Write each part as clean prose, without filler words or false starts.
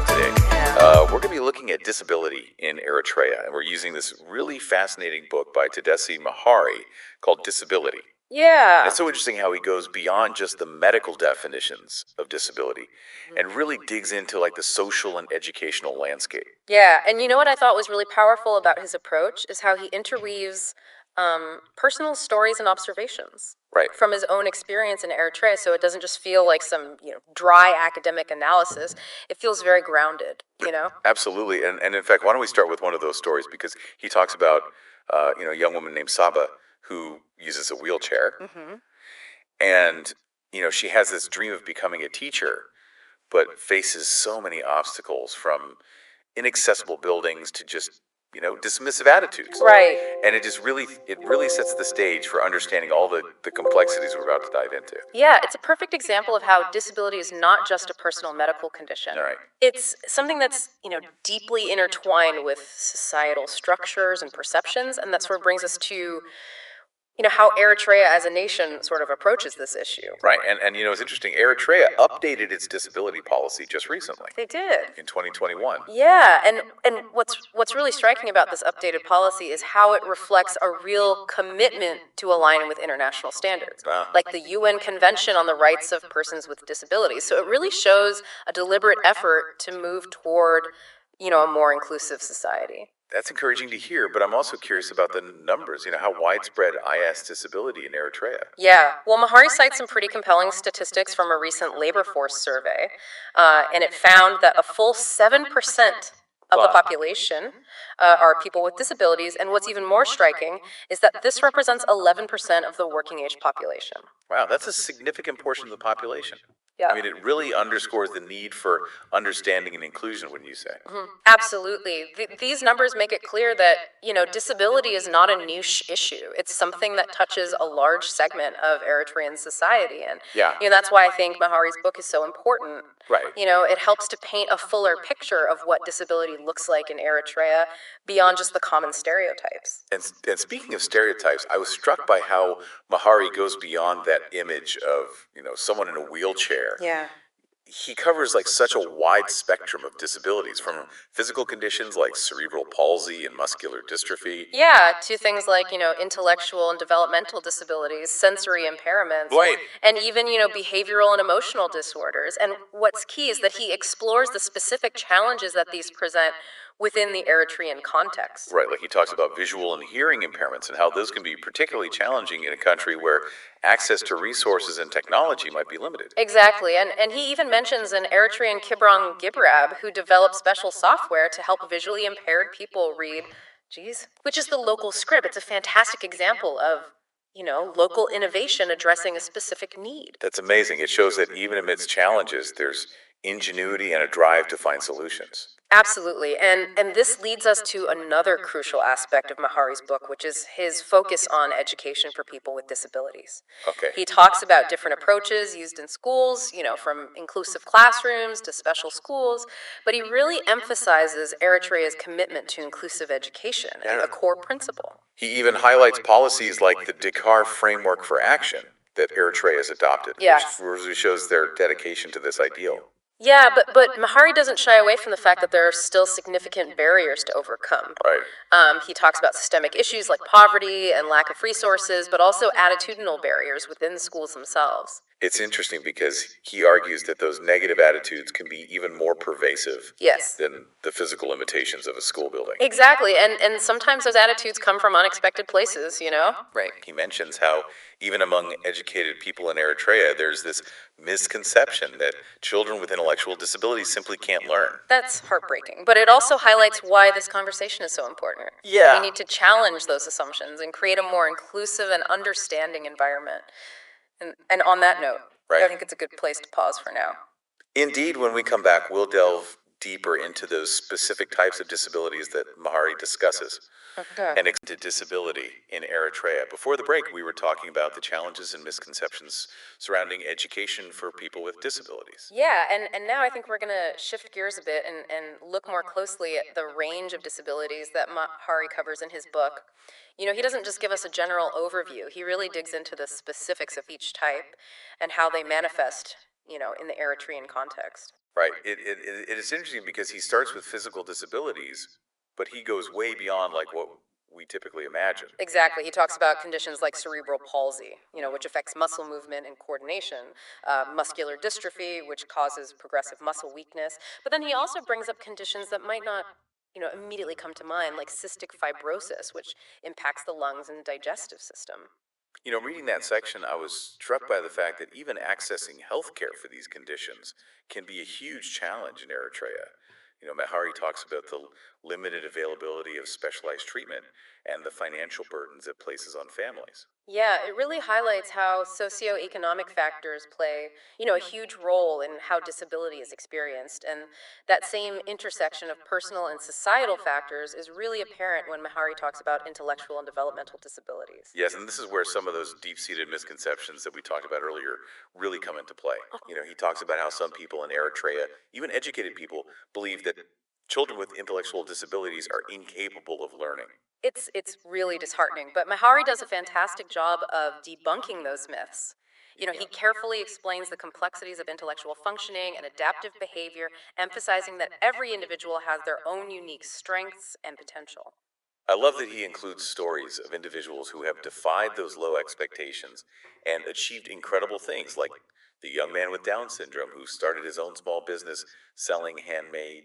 5 today. Yeah. We're going to be looking at disability in Eritrea, and we're using this really fascinating book by Tadesse Mahari called Disability. Yeah. And it's so interesting how he goes beyond just the medical definitions of disability and really digs into like the social and educational landscape. Yeah, and you know what I thought was really powerful about his approach is how he interweaves personal stories and observations Right. from his own experience in Eritrea, so it doesn't just feel like some dry academic analysis. It feels very grounded. Absolutely. And in fact, why don't we start with one of those stories, because he talks about a young woman named Saba who uses a wheelchair. Mm-hmm. And, she has this dream of becoming a teacher, but faces so many obstacles, from inaccessible buildings to just, dismissive attitudes. Right. And it really sets the stage for understanding all the complexities we're about to dive into. Yeah, it's a perfect example of how disability is not just a personal medical condition. All right. It's something that's, deeply intertwined with societal structures and perceptions, and that sort of brings us to how Eritrea as a nation sort of approaches this issue. Right, and it's interesting, Eritrea updated its disability policy just recently. They did. In 2021. Yeah, and what's really striking about this updated policy is how it reflects a real commitment to aligning with international standards, like the UN Convention on the Rights of Persons with Disabilities. So it really shows a deliberate effort to move toward, a more inclusive society. That's encouraging to hear, but I'm also curious about the numbers, how widespread IS disability in Eritrea. Yeah, well, Mahari cites some pretty compelling statistics from a recent labor force survey, and it found that a full 7% of the population are people with disabilities, and what's even more striking is that this represents 11% of the working age population. Wow, that's a significant portion of the population. Yeah. I mean, it really underscores the need for understanding and inclusion, wouldn't you say? Mm-hmm. Absolutely. These numbers make it clear that, disability is not a niche issue. It's something that touches a large segment of Eritrean society. And, that's why I think Mahari's book is so important. Right. It helps to paint a fuller picture of what disability looks like in Eritrea beyond just the common stereotypes. And speaking of stereotypes, I was struck by how Mahari goes beyond that image of, someone in a wheelchair. Yeah. He covers like such a wide spectrum of disabilities, from physical conditions like cerebral palsy and muscular dystrophy. Yeah, to things like, intellectual and developmental disabilities, sensory impairments, right. and even, behavioral and emotional disorders. And what's key is that he explores the specific challenges that these present within the Eritrean context. Right, like he talks about visual and hearing impairments and how those can be particularly challenging in a country where access to resources and technology might be limited. Exactly, and he even mentions an Eritrean Kibron Gibrab who developed special software to help visually impaired people read, which is the local script. It's a fantastic example of local innovation addressing a specific need. That's amazing. It shows that even amidst challenges, there's ingenuity and a drive to find solutions. Absolutely, and this leads us to another crucial aspect of Mahari's book, which is his focus on education for people with disabilities. Okay. He talks about different approaches used in schools, from inclusive classrooms to special schools, but he really emphasizes Eritrea's commitment to inclusive education, a core principle. He even highlights policies like the Dakar Framework for Action that Eritrea has adopted, which really shows their dedication to this ideal. Yeah, but Mahari doesn't shy away from the fact that there are still significant barriers to overcome. Right. He talks about systemic issues like poverty and lack of resources, but also attitudinal barriers within schools themselves. It's interesting because he argues that those negative attitudes can be even more pervasive than the physical limitations of a school building. Exactly, and sometimes those attitudes come from unexpected places, Right. He mentions how even among educated people in Eritrea, there's this misconception that children with intellectual disabilities simply can't learn. That's heartbreaking, but it also highlights why this conversation is so important. Yeah. We need to challenge those assumptions and create a more inclusive and understanding environment. And on that note, I think it's a good place to pause for now. Indeed, when we come back, we'll delve deeper into those specific types of disabilities that Mahari discusses. Okay. And into disability in Eritrea. Before the break, we were talking about the challenges and misconceptions surrounding education for people with disabilities. Yeah, and now I think we're going to shift gears a bit and look more closely at the range of disabilities that Mahari covers in his book. He doesn't just give us a general overview. He really digs into the specifics of each type and how they manifest, in the Eritrean context. Right. It is interesting because he starts with physical disabilities, but he goes way beyond like what we typically imagine. Exactly. He talks about conditions like cerebral palsy, which affects muscle movement and coordination, muscular dystrophy, which causes progressive muscle weakness. But then he also brings up conditions that might not, immediately come to mind, like cystic fibrosis, which impacts the lungs and digestive system. Reading that section, I was struck by the fact that even accessing health care for these conditions can be a huge challenge in Eritrea. Mahari talks about the limited availability of specialized treatment and the financial burdens it places on families. Yeah, it really highlights how socioeconomic factors play, a huge role in how disability is experienced. And that same intersection of personal and societal factors is really apparent when Mahari talks about intellectual and developmental disabilities. Yes, and this is where some of those deep seated misconceptions that we talked about earlier really come into play. He talks about how some people in Eritrea, even educated people, believe that children with intellectual disabilities are incapable of learning. It's really disheartening, but Mahari does a fantastic job of debunking those myths. He carefully explains the complexities of intellectual functioning and adaptive behavior, emphasizing that every individual has their own unique strengths and potential. I love that he includes stories of individuals who have defied those low expectations and achieved incredible things, like the young man with Down syndrome who started his own small business selling handmade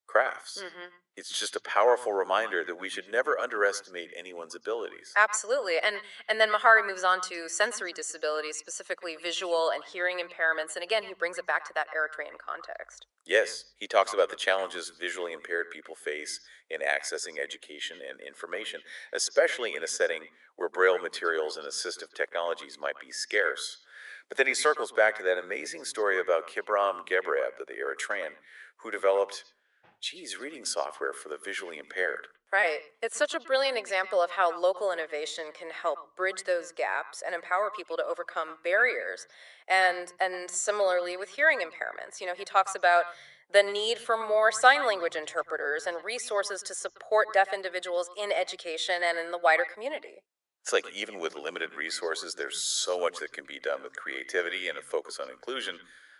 crafts. Hmm. It's just a powerful reminder that we should never underestimate anyone's abilities. Absolutely. And then Mahari moves on to sensory disabilities, specifically visual and hearing impairments. And again, he brings it back to that Eritrean context. Yes, he talks about the challenges visually impaired people face in accessing education and information, especially in a setting where braille materials and assistive technologies might be scarce. But then he circles back to that amazing story about Kibram Gebreb, the Eritrean, who developed, reading software for the visually impaired. Right. It's such a brilliant example of how local innovation can help bridge those gaps and empower people to overcome barriers. And similarly with hearing impairments, he talks about the need for more sign language interpreters and resources to support deaf individuals in education and in the wider community. It's like even with limited resources, there's so much that can be done with creativity and a focus on inclusion.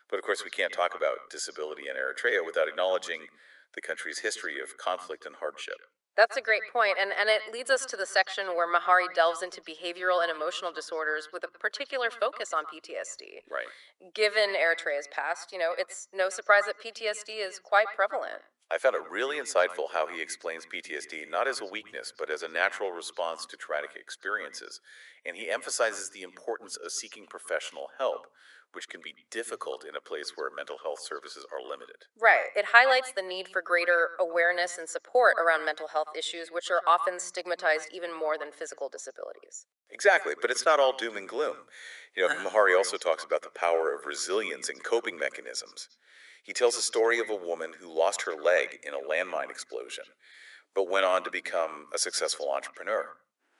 But of course, we can't talk about disability in Eritrea without acknowledging the country's history of conflict and hardship. That's a great point, and it leads us to the section where Mahari delves into behavioral and emotional disorders with a particular focus on PTSD. Right. Given Eritrea's past, it's no surprise that PTSD is quite prevalent. I found it really insightful how he explains PTSD not as a weakness, but as a natural response to traumatic experiences. And he emphasizes the importance of seeking professional help, which can be difficult in a place where mental health services are limited. Right. It highlights the need for greater awareness and support around mental health issues, which are often stigmatized even more than physical disabilities. Exactly, but it's not all doom and gloom. Mahari also talks about the power of resilience and coping mechanisms. He tells a story of a woman who lost her leg in a landmine explosion, but went on to become a successful entrepreneur.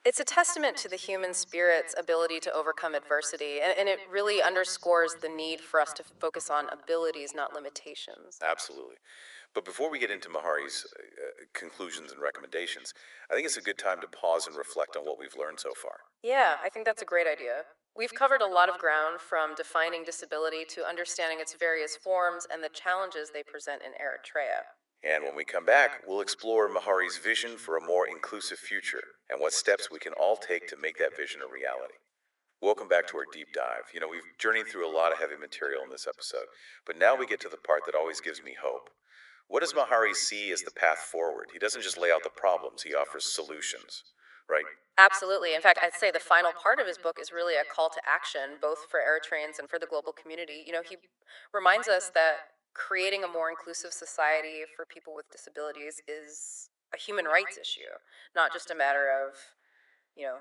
It's a testament to the human spirit's ability to overcome adversity, and it really underscores the need for us to focus on abilities, not limitations. Absolutely. But before we get into Mahari's conclusions and recommendations, I think it's a good time to pause and reflect on what we've learned so far. Yeah, I think that's a great idea. We've covered a lot of ground from defining disability to understanding its various forms and the challenges they present in Eritrea. And when we come back, we'll explore Mahari's vision for a more inclusive future and what steps we can all take to make that vision a reality. Welcome back to our deep dive. We've journeyed through a lot of heavy material in this episode, but now we get to the part that always gives me hope. What does Mahari see as the path forward? He doesn't just lay out the problems, he offers solutions, right? Absolutely. In fact, I'd say the final part of his book is really a call to action, both for Eritreans and for the global community. He reminds us that creating a more inclusive society for people with disabilities is a human rights issue, not just a matter of, you know,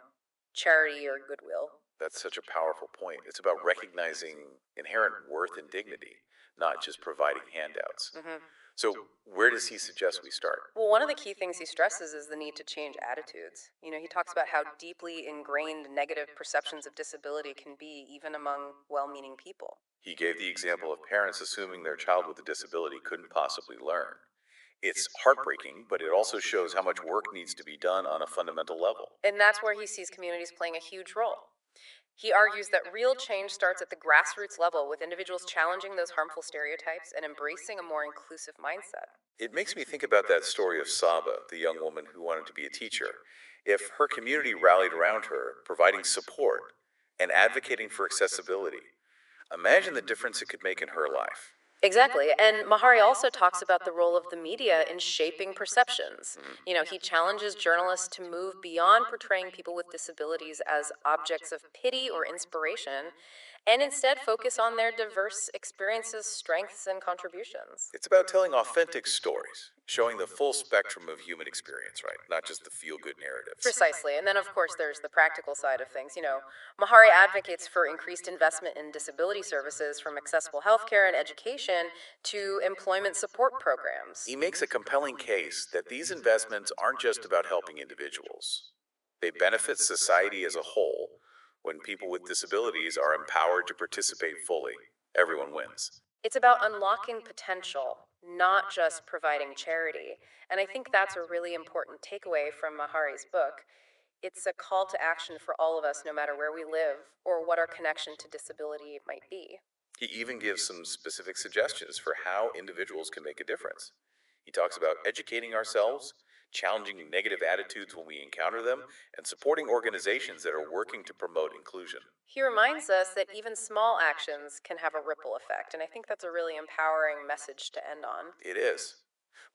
charity or goodwill. That's such a powerful point. It's about recognizing inherent worth and dignity, not just providing handouts. Hmm. So, where does he suggest we start? Well, one of the key things he stresses is the need to change attitudes. He talks about how deeply ingrained negative perceptions of disability can be, even among well meaning people. He gave the example of parents assuming their child with a disability couldn't possibly learn. It's heartbreaking, but it also shows how much work needs to be done on a fundamental level. And that's where he sees communities playing a huge role. He argues that real change starts at the grassroots level with individuals challenging those harmful stereotypes and embracing a more inclusive mindset. It makes me think about that story of Saba, the young woman who wanted to be a teacher. If her community rallied around her, providing support and advocating for accessibility, imagine the difference it could make in her life. Exactly. And Mahari also talks about the role of the media in shaping perceptions. He challenges journalists to move beyond portraying people with disabilities as objects of pity or inspiration and instead focus on their diverse experiences, strengths, and contributions. It's about telling authentic stories, showing the full spectrum of human experience, right? Not just the feel good narratives. Precisely. And then, of course, there's the practical side of things. Mahari advocates for increased investment in disability services from accessible healthcare and education to employment support programs. He makes a compelling case that these investments aren't just about helping individuals, they benefit society as a whole. When people with disabilities are empowered to participate fully, everyone wins. It's about unlocking potential, not just providing charity. And I think that's a really important takeaway from Mahari's book. It's a call to action for all of us, no matter where we live or what our connection to disability might be. He even gives some specific suggestions for how individuals can make a difference. He talks about educating ourselves, challenging negative attitudes when we encounter them, and supporting organizations that are working to promote inclusion. He reminds us that even small actions can have a ripple effect, and I think that's a really empowering message to end on. It is.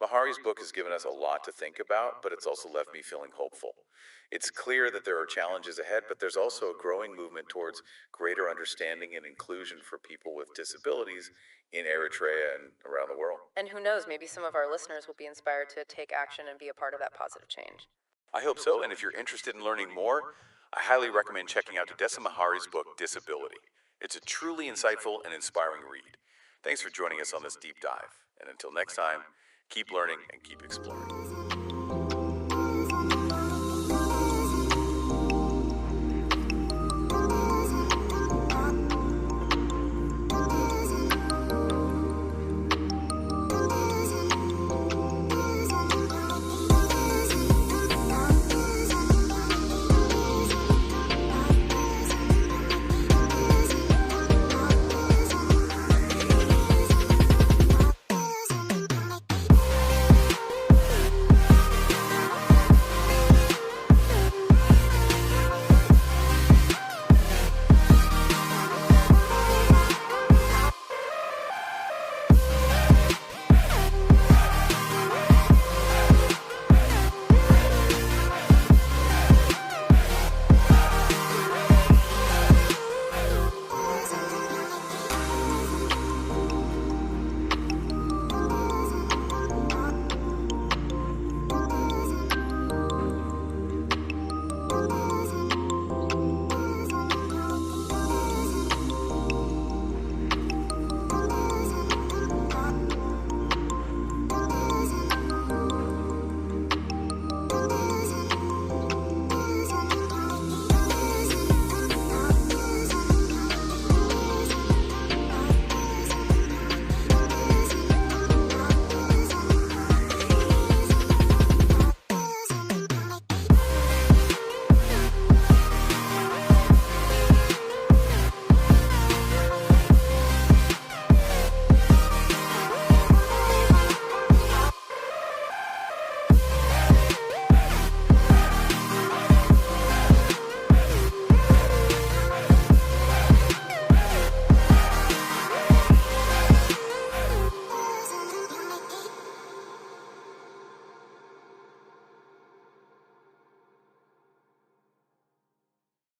Mahari's book has given us a lot to think about, but it's also left me feeling hopeful. It's clear that there are challenges ahead, but there's also a growing movement towards greater understanding and inclusion for people with disabilities in Eritrea and around the world. And who knows, maybe some of our listeners will be inspired to take action and be a part of that positive change. I hope so, and if you're interested in learning more, I highly recommend checking out Tadessa Mahari's book, Disability. It's a truly insightful and inspiring read. Thanks for joining us on this deep dive, and until next time, keep learning and keep exploring.